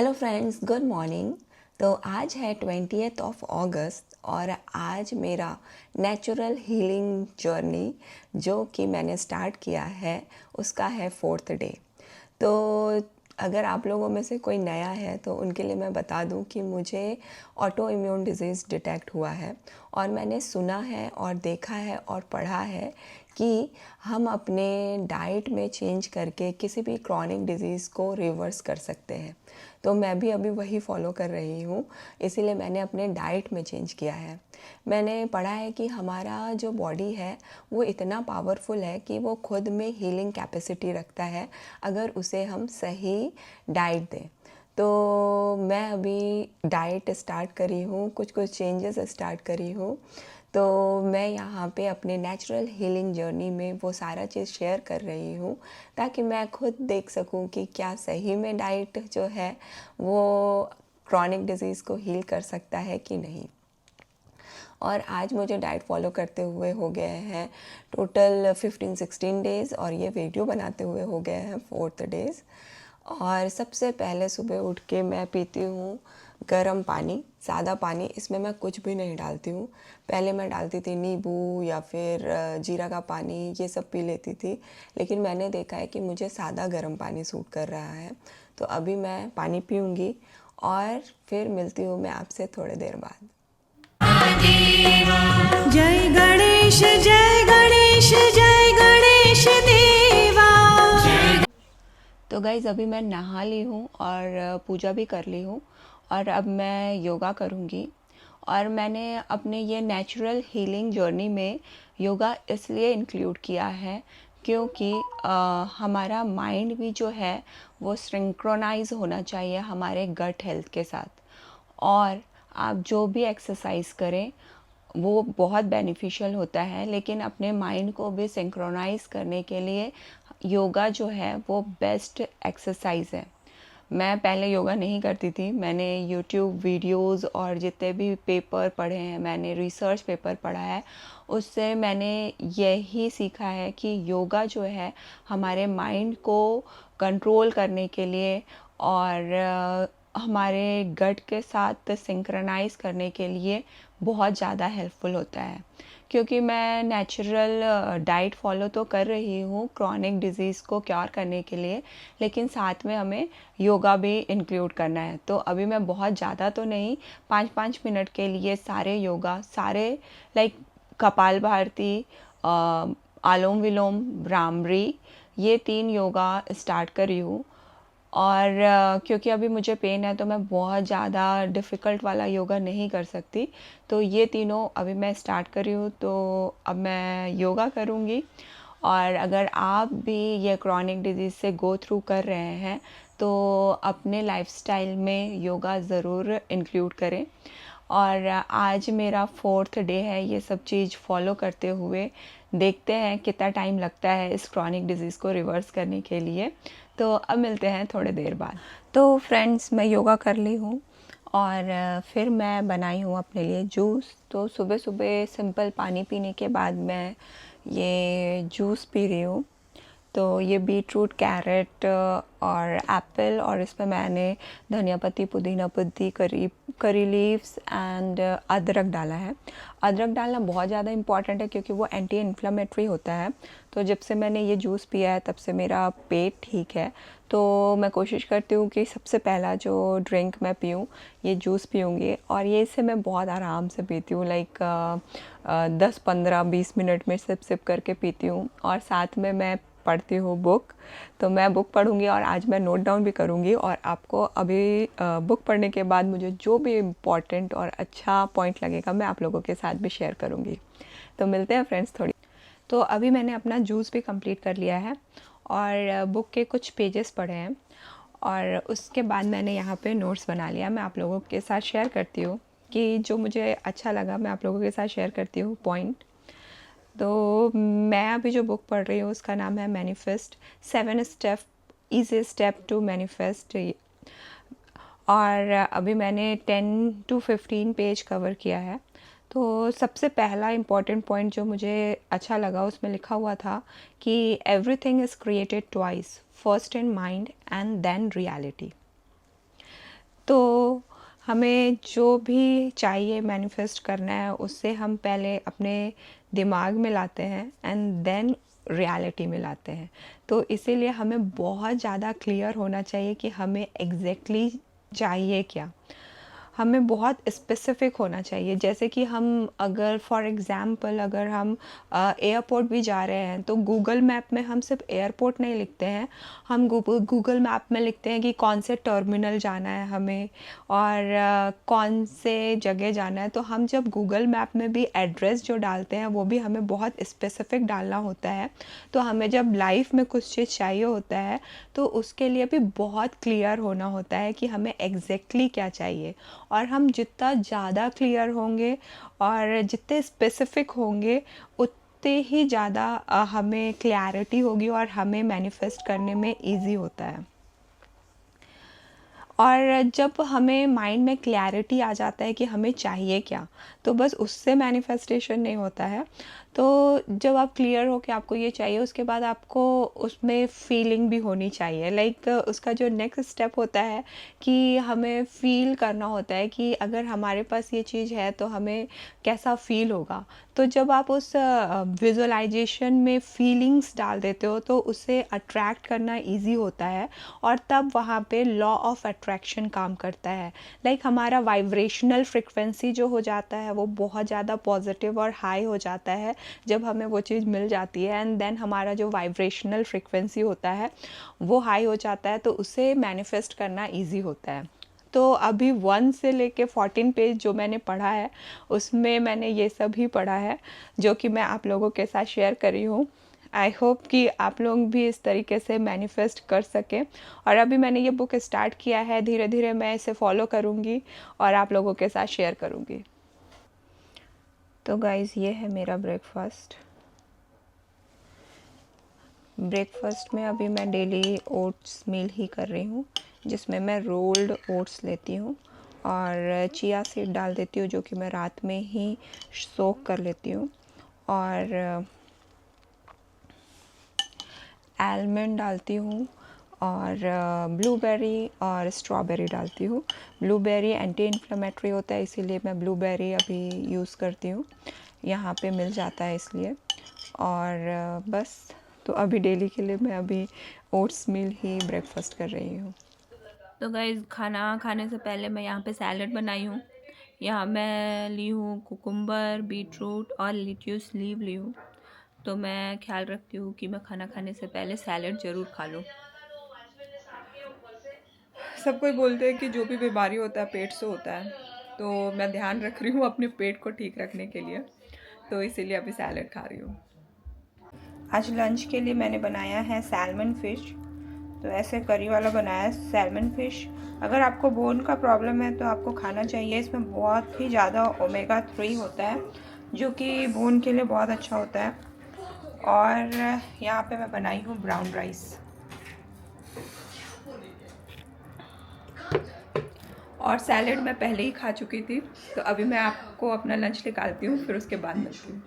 Hello friends, good morning. तो आज है 20th ऑफ अगस्त और आज मेरा नेचुरल हीलिंग जर्नी जो कि मैंने स्टार्ट किया है उसका है 4th डे। तो अगर आप लोगों में से कोई नया है तो उनके लिए मैं बता दूं कि मुझे ऑटो इम्यून डिजीज़ डिटेक्ट हुआ है और मैंने सुना है और देखा है और पढ़ा है कि हम अपने डाइट में चेंज करके किसी भी क्रॉनिक डिजीज़ को रिवर्स कर सकते हैं। तो मैं भी अभी वही फॉलो कर रही हूँ, इसीलिए मैंने अपने डाइट में चेंज किया है। मैंने पढ़ा है कि हमारा जो बॉडी है वो इतना पावरफुल है कि वो खुद में हीलिंग कैपेसिटी रखता है अगर उसे हम सही डाइट दें। तो मैं अभी डाइट स्टार्ट करी हूँ, कुछ चेंजेस स्टार्ट करी हूँ। तो मैं यहाँ पे अपने नेचुरल हीलिंग जर्नी में वो सारा चीज़ शेयर कर रही हूँ ताकि मैं खुद देख सकूँ कि क्या सही में डाइट जो है वो क्रॉनिक डिजीज़ को हील कर सकता है कि नहीं। और आज मुझे डाइट फॉलो करते हुए हो गए हैं टोटल 15-16 डेज़ और ये वीडियो बनाते हुए हो गए हैं 4th डेज़। और सबसे पहले सुबह उठ के मैं पीती हूँ गर्म पानी, सादा पानी, इसमें मैं कुछ भी नहीं डालती हूँ। पहले मैं डालती थी नींबू या फिर जीरा का पानी, ये सब पी लेती थी, लेकिन मैंने देखा है कि मुझे सादा गर्म पानी सूट कर रहा है। तो अभी मैं पानी पीऊँगी और फिर मिलती हूँ मैं आपसे थोड़ी देर बाद। जय गणेश जय गणेश जय गणेश देवा। तो गाइज़ अभी मैं नहा ली हूँ और पूजा भी कर ली हूँ और अब मैं योगा करूँगी। और मैंने अपने ये नेचुरल हीलिंग जर्नी में योगा इसलिए इंक्लूड किया है क्योंकि हमारा माइंड भी जो है वो सिंक्रोनाइज होना चाहिए हमारे गट हेल्थ के साथ। और आप जो भी एक्सरसाइज करें वो बहुत बेनिफिशियल होता है, लेकिन अपने माइंड को भी सिंक्रोनाइज करने के लिए योगा जो है वो बेस्ट एक्सरसाइज है। मैं पहले योगा नहीं करती थी, मैंने यूट्यूब वीडियोस और जितने भी पेपर पढ़े हैं, मैंने रिसर्च पेपर पढ़ा है, उससे मैंने यही सीखा है कि योगा जो है हमारे माइंड को कंट्रोल करने के लिए और हमारे गट के साथ सिंक्रनाइज करने के लिए बहुत ज़्यादा हेल्पफुल होता है। क्योंकि मैं नेचुरल डाइट फॉलो तो कर रही हूँ क्रॉनिक डिज़ीज़ को क्योर करने के लिए, लेकिन साथ में हमें योगा भी इंक्लूड करना है। तो अभी मैं बहुत ज़्यादा तो नहीं, 5-5 मिनट के लिए सारे योगा, सारे लाइक कपालभाति, आलोम विलोम, भ्रामरी, ये 3 योगा स्टार्ट करी हूँ। और क्योंकि अभी मुझे पेन है तो मैं बहुत ज़्यादा डिफ़िकल्ट वाला योगा नहीं कर सकती, तो ये तीनों अभी मैं स्टार्ट करी हूँ। तो अब मैं योगा करूँगी। और अगर आप भी ये क्रॉनिक डिजीज़ से गो थ्रू कर रहे हैं तो अपने लाइफस्टाइल में योगा ज़रूर इंक्लूड करें। और आज मेरा 4th डे है ये सब चीज़ फॉलो करते हुए। देखते हैं कितना टाइम लगता है इस क्रॉनिक डिज़ीज़ को रिवर्स करने के लिए। तो अब मिलते हैं थोड़ी देर बाद। तो फ्रेंड्स, मैं योगा कर ली हूँ और फिर मैं बनाई हूँ अपने लिए जूस। तो सुबह सुबह सिंपल पानी पीने के बाद मैं ये जूस पी रही हूँ। तो ये बीटरूट, कैरेट और एप्पल, और इसमें मैंने धनिया पत्ती, पुदीना पत्ती, करी लीव्स एंड अदरक डाला है। अदरक डालना बहुत ज़्यादा इम्पॉर्टेंट है क्योंकि वो एंटी इन्फ्लेमेटरी होता है। तो जब से मैंने ये जूस पिया है तब से मेरा पेट ठीक है। तो मैं कोशिश करती हूँ कि सबसे पहला जो ड्रिंक मैं पीऊँ ये जूस पीऊँगी, और ये इसे मैं बहुत आराम से पीती हूँ, लाइक 10-15-20 मिनट में सिप सिप करके पीती हूँ। और साथ में मैं पढ़ती हूँ बुक। तो मैं बुक पढ़ूँगी और आज मैं नोट डाउन भी करूँगी, और आपको अभी बुक पढ़ने के बाद मुझे जो भी इम्पॉर्टेंट और अच्छा पॉइंट लगेगा मैं आप लोगों के साथ भी शेयर करूँगी। तो मिलते हैं फ्रेंड्स थोड़ी। तो अभी मैंने अपना जूस भी कंप्लीट कर लिया है और बुक के कुछ पेजेस पढ़े हैं, और उसके बाद मैंने यहाँ पे नोट्स बना लिया। मैं आप लोगों के साथ शेयर करती हूँ कि जो मुझे अच्छा लगा मैं आप लोगों के साथ शेयर करती हूँ पॉइंट। तो मैं अभी जो बुक पढ़ रही हूँ उसका नाम है manifest, 7 step easy step to manifest. और अभी मैंने 10-15 पेज कवर किया है। तो सबसे पहला इम्पॉर्टेंट पॉइंट जो मुझे अच्छा लगा उसमें लिखा हुआ था कि everything is created twice, first in mind and then reality. तो हमें जो भी चाहिए मैनिफेस्ट करना है उससे हम पहले अपने दिमाग में लाते हैं एंड देन रियलिटी में लाते हैं। तो इसीलिए हमें बहुत ज़्यादा क्लियर होना चाहिए कि हमें एग्जैक्टली चाहिए क्या। हमें बहुत स्पेसिफिक होना चाहिए। जैसे कि हम अगर फॉर एग्ज़ाम्पल अगर हम एयरपोर्ट भी जा रहे हैं तो गूगल मैप में हम सिर्फ एयरपोर्ट नहीं लिखते हैं, हम गूगल मैप में लिखते हैं कि कौन से टर्मिनल जाना है हमें और कौन से जगह जाना है। तो हम जब गूगल मैप में भी एड्रेस जो डालते हैं वो भी हमें बहुत स्पेसिफिक डालना होता है। तो हमें जब लाइफ में कुछ चीज़ चाहिए होता है तो उसके लिए भी बहुत क्लियर होना होता है कि हमें एग्जैक्टली क्या चाहिए। और हम जितना ज़्यादा क्लियर होंगे और जितने स्पेसिफिक होंगे उतने ही ज़्यादा हमें क्लैरिटी होगी और हमें मैनिफेस्ट करने में इजी होता है। और जब हमें माइंड में क्लैरिटी आ जाता है कि हमें चाहिए क्या, तो बस उससे मैनिफेस्टेशन नहीं होता है। तो जब आप क्लियर हो कि आपको ये चाहिए उसके बाद आपको उसमें फीलिंग भी होनी चाहिए। लाइक उसका जो नेक्स्ट स्टेप होता है कि हमें फ़ील करना होता है कि अगर हमारे पास ये चीज़ है तो हमें कैसा फ़ील होगा। तो जब आप उस विजुअलाइजेशन में फीलिंग्स डाल देते हो तो उसे अट्रैक्ट करना इजी होता है और तब वहाँ पे लॉ ऑफ अट्रैक्शन काम करता है। लाइक हमारा वाइब्रेशनल फ्रिक्वेंसी जो हो जाता है वो बहुत ज़्यादा पॉजिटिव और हाई हो जाता है जब हमें वो चीज़ मिल जाती है एंड देन हमारा जो वाइब्रेशनल फ्रिक्वेंसी होता है वो हाई हो जाता है तो उसे मैनिफेस्ट करना इजी होता है। तो अभी 1 से लेके 14 पेज जो मैंने पढ़ा है उसमें मैंने ये सब ही पढ़ा है जो कि मैं आप लोगों के साथ शेयर कर रही हूँ। आई होप कि आप लोग भी इस तरीके से मैनिफेस्ट कर सकें। और अभी मैंने ये बुक स्टार्ट किया है, धीरे धीरे मैं इसे फॉलो करूँगी और आप लोगों के साथ शेयर करूँगी। तो गाइज़ ये है मेरा ब्रेकफास्ट में अभी मैं डेली ओट्स मील ही कर रही हूँ जिसमें मैं रोल्ड ओट्स लेती हूँ और चिया सीड डाल देती हूँ जो कि मैं रात में ही सोक कर लेती हूँ और आलमंड डालती हूँ और ब्लूबेरी और स्ट्रॉबेरी डालती हूँ। ब्लूबेरी एंटी इन्फ्लेमेटरी होता है इसीलिए मैं ब्लूबेरी अभी यूज़ करती हूँ, यहाँ पे मिल जाता है इसलिए। और बस तो अभी डेली के लिए मैं अभी ओट्स मील ही ब्रेकफास्ट कर रही हूँ। तो गाइस खाना खाने से पहले मैं यहाँ पे सैलड बनाई हूँ। यहाँ मैं ली हूँ कुकुम्बर, बीटरूट और लेट्यूस लीव ली हूँ। तो मैं ख्याल रखती हूँ कि मैं खाना खाने से पहले सैलड ज़रूर खा लूँ। सब कोई बोलते हैं कि जो भी बीमारी होता है पेट से होता है, तो मैं ध्यान रख रही हूँ अपने पेट को ठीक रखने के लिए, तो इसीलिए अभी सैलड खा रही हूँ। आज लंच के लिए मैंने बनाया है सैल्मन फ़िश। तो ऐसे करी वाला बनाया है सैल्मन फ़िश। अगर आपको बोन का प्रॉब्लम है तो आपको खाना चाहिए, इसमें बहुत ही ज़्यादा ओमेगा 3 होता है जो कि बोन के लिए बहुत अच्छा होता है। और यहाँ पे मैं बनाई हूँ ब्राउन राइस और सैलेड मैं पहले ही खा चुकी थी। तो अभी मैं आपको अपना लंच निकालती हूँ, फिर उसके बाद मिलती हूँ।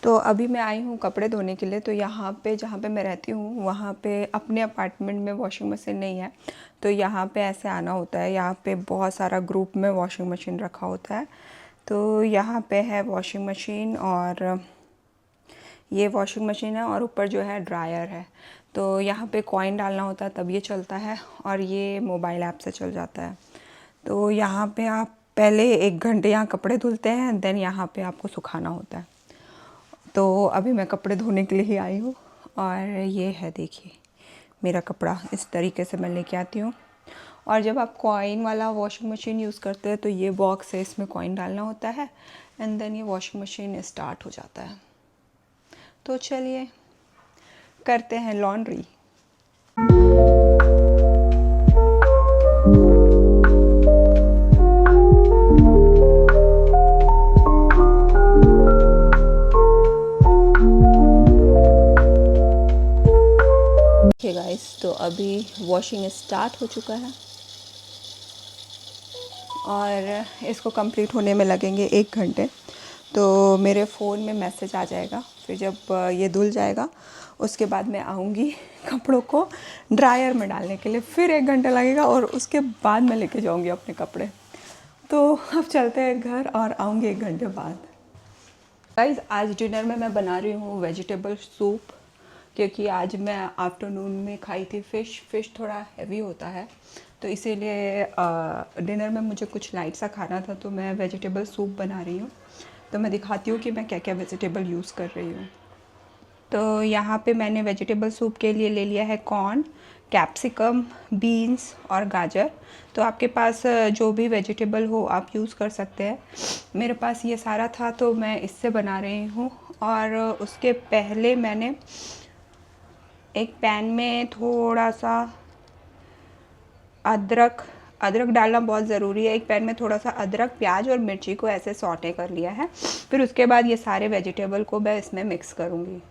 तो अभी मैं आई हूँ कपड़े धोने के लिए। तो यहाँ पे जहाँ पे मैं रहती हूँ वहाँ पे अपने अपार्टमेंट में वॉशिंग मशीन नहीं है, तो यहाँ पे ऐसे आना होता है। यहाँ पे बहुत सारा ग्रुप में वॉशिंग मशीन रखा होता है। तो यहाँ पे है वॉशिंग मशीन और ये वॉशिंग मशीन है और ऊपर जो है ड्रायर है। तो यहाँ पे कॉइन डालना होता है तब ये चलता है और ये मोबाइल ऐप से चल जाता है। तो यहाँ पे आप पहले 1 घंटे यहाँ कपड़े धुलते हैं, देन यहाँ पे आपको सुखाना होता है। तो अभी मैं कपड़े धोने के लिए ही आई हूँ और ये है देखिए मेरा कपड़ा, इस तरीके से मैं लेके आती हूँ। और जब आप कॉइन वाला वॉशिंग मशीन यूज़ करते हैं तो ये बॉक्स है, इसमें कॉइन डालना होता है एंड देन ये वॉशिंग मशीन स्टार्ट हो जाता है। तो चलिए करते हैं लॉन्ड्री। ओके गाइस, तो अभी वॉशिंग स्टार्ट हो चुका है और इसको कंप्लीट होने में लगेंगे 1 घंटे। तो मेरे फ़ोन में मैसेज आ जाएगा, फिर जब ये धुल जाएगा उसके बाद मैं आऊँगी कपड़ों को ड्रायर में डालने के लिए, फिर 1 घंटा लगेगा और उसके बाद मैं लेके जाऊँगी अपने कपड़े। तो अब चलते हैं घर और आऊँगी 1 घंटे बाद। गाइस, आज डिनर में मैं बना रही हूँ वेजिटेबल सूप, क्योंकि आज मैं आफ्टरनून में खाई थी फ़िश थोड़ा हैवी होता है, तो इसीलिए डिनर में मुझे कुछ लाइट सा खाना था, तो मैं वेजिटेबल सूप बना रही हूँ। तो मैं दिखाती हूँ कि मैं क्या क्या वेजिटेबल यूज़ कर रही हूँ। तो यहाँ पे मैंने वेजिटेबल सूप के लिए ले लिया है कॉर्न, कैप्सिकम, बीन्स और गाजर। तो आपके पास जो भी वेजिटेबल हो आप यूज़ कर सकते हैं। मेरे पास ये सारा था तो मैं इससे बना रही हूँ। और उसके पहले मैंने एक पैन में थोड़ा सा अदरक डालना बहुत ज़रूरी है। एक पैन में थोड़ा सा अदरक, प्याज और मिर्ची को ऐसे सौटे कर लिया है। फिर उसके बाद ये सारे वेजिटेबल को मैं इसमें मिक्स करूँगी।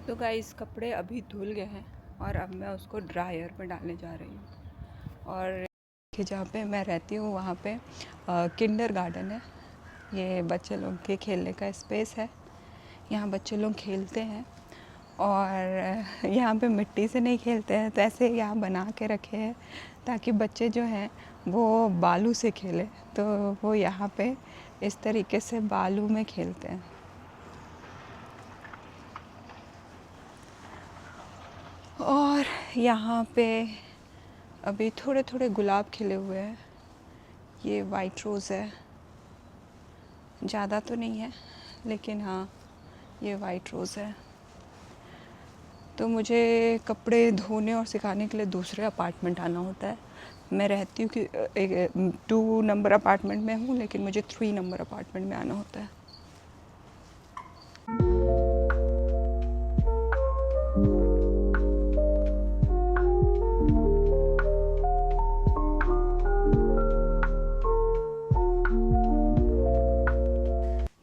तो गाइस, कपड़े अभी धुल गए हैं और अब मैं उसको ड्रायर में डालने जा रही हूँ। और जहाँ पे मैं रहती हूँ वहाँ पे किंडर गार्डन है, ये बच्चे लोग के खेलने का स्पेस है। यहाँ बच्चे लोग खेलते हैं और यहाँ पे मिट्टी से नहीं खेलते हैं, तो ऐसे यहाँ बना के रखे हैं ताकि बच्चे जो हैं वो बालू से खेले। तो वो यहाँ पे इस तरीके से बालू में खेलते हैं। और यहाँ पे अभी थोड़े थोड़े गुलाब खिले हुए हैं। ये वाइट रोज़ है, ज़्यादा तो नहीं है लेकिन हाँ ये वाइट रोज़ है। तो मुझे कपड़े धोने और सुखाने के लिए दूसरे अपार्टमेंट आना होता है। मैं रहती हूँ कि 2 नंबर अपार्टमेंट में हूँ, लेकिन मुझे 3 नंबर अपार्टमेंट में आना होता है।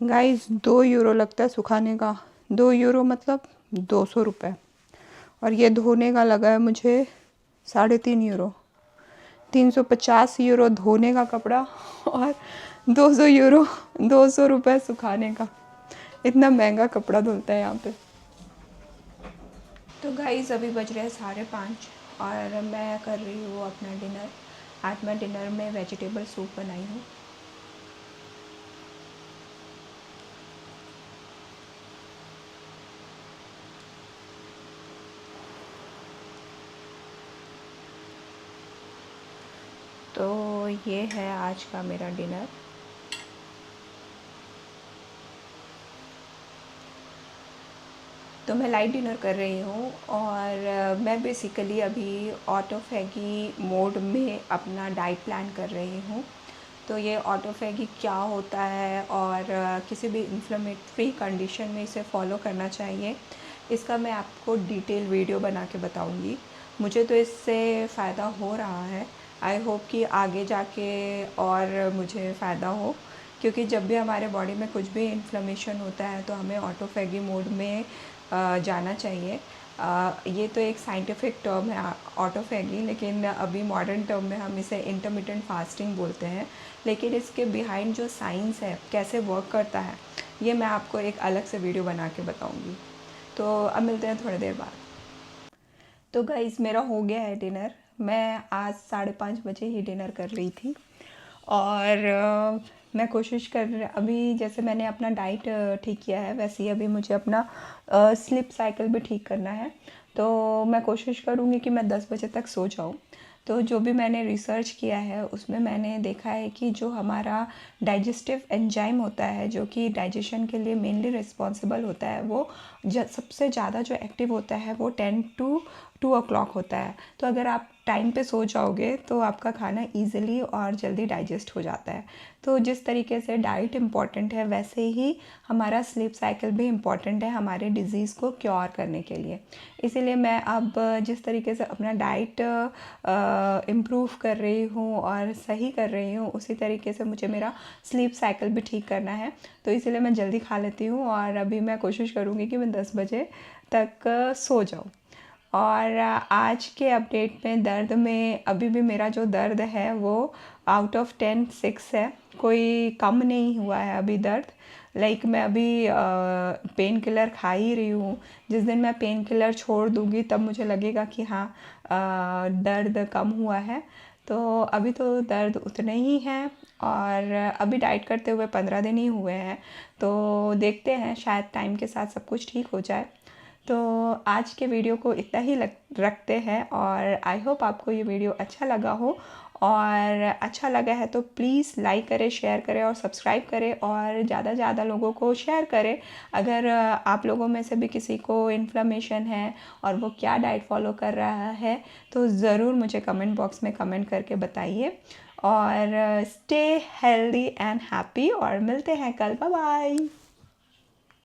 गाइस, 2 यूरो लगता है सुखाने का। 2 यूरो मतलब 200 रुपये। और ये धोने का लगा है मुझे 3.5 यूरो। 350 यूरो धोने का कपड़ा और 200 रुपये सुखाने का। इतना महंगा कपड़ा धुलता है यहाँ पे। तो गाइस, अभी बज रहे हैं 5:30 और मैं कर रही हूँ अपना डिनर। आज मैं डिनर में वेजिटेबल सूप बनाई हूँ। तो ये है आज का मेरा डिनर। तो मैं लाइट डिनर कर रही हूँ और मैं बेसिकली अभी ऑटोफैगी मोड में अपना डाइट प्लान कर रही हूँ। तो ये ऑटोफैगी क्या होता है और किसी भी इन्फ्लेमेटरी कंडीशन में इसे फॉलो करना चाहिए, इसका मैं आपको डिटेल वीडियो बना के बताऊँगी। मुझे तो इससे फ़ायदा हो रहा है। आई होप कि आगे जाके और मुझे फ़ायदा हो, क्योंकि जब भी हमारे बॉडी में कुछ भी इन्फ्लेमेशन होता है तो हमें ऑटोफैगी मोड में जाना चाहिए। ये तो एक साइंटिफिक टर्म है ऑटोफैगी, लेकिन अभी मॉडर्न टर्म में हम इसे इंटरमिटेंट फास्टिंग बोलते हैं। लेकिन इसके बिहाइंड जो साइंस है, कैसे वर्क करता है, ये मैं आपको एक अलग से वीडियो बना के बताऊँगी। तो अब मिलते हैं थोड़ी देर बाद। तो गाइस, मेरा हो गया है डिनर। मैं आज 5:30 बजे ही डिनर कर रही थी और मैं कोशिश अभी जैसे मैंने अपना डाइट ठीक किया है, वैसे ही अभी मुझे अपना स्लीप साइकिल भी ठीक करना है। तो मैं कोशिश करूँगी कि मैं 10 बजे तक सो जाऊँ। तो जो भी मैंने रिसर्च किया है उसमें मैंने देखा है कि जो हमारा डाइजेस्टिव एंजाइम होता है, जो कि डाइजेशन के लिए मेनली रिस्पॉन्सिबल होता है, वो सबसे ज़्यादा जो एक्टिव होता है वो 10 to 2 o'clock होता है। तो अगर आप टाइम पे सो जाओगे तो आपका खाना ईज़िली और जल्दी डाइजेस्ट हो जाता है। तो जिस तरीके से डाइट इम्पॉर्टेंट है, वैसे ही हमारा स्लीप साइकिल भी इम्पॉर्टेंट है हमारे डिज़ीज़ को क्योर करने के लिए। इसीलिए मैं अब जिस तरीके से अपना डाइट इम्प्रूव कर रही हूँ और सही कर रही हूँ, उसी तरीके से मुझे मेरा स्लीप साइकिल भी ठीक करना है। तो इसीलिए मैं जल्दी खा लेती हूँ और अभी मैं कोशिश करूँगी कि मैं 10 बजे तक सो जाऊँ। और आज के अपडेट में दर्द में अभी भी मेरा जो दर्द है वो आउट ऑफ 10 6 है, कोई कम नहीं हुआ है अभी दर्द। लाइक मैं अभी पेन किलर खा ही रही हूँ। जिस दिन मैं पेन किलर छोड़ दूँगी तब मुझे लगेगा कि हाँ दर्द कम हुआ है। तो अभी तो दर्द उतने ही हैं और अभी डाइट करते हुए 15 दिन ही हुए हैं, तो देखते हैं शायद टाइम के साथ सब कुछ ठीक हो जाए। तो आज के वीडियो को इतना ही रखते हैं और आई होप आपको ये वीडियो अच्छा लगा हो, और अच्छा लगा है तो प्लीज़ लाइक करें, शेयर करें और सब्सक्राइब करें और ज़्यादा से ज़्यादा लोगों को शेयर करें। अगर आप लोगों में से भी किसी को इन्फ्लेमेशन है और वो क्या डाइट फॉलो कर रहा है तो ज़रूर मुझे कमेंट बॉक्स में कमेंट करके बताइए। और स्टे हेल्दी एंड हैप्पी, और मिलते हैं कल। Bye bye.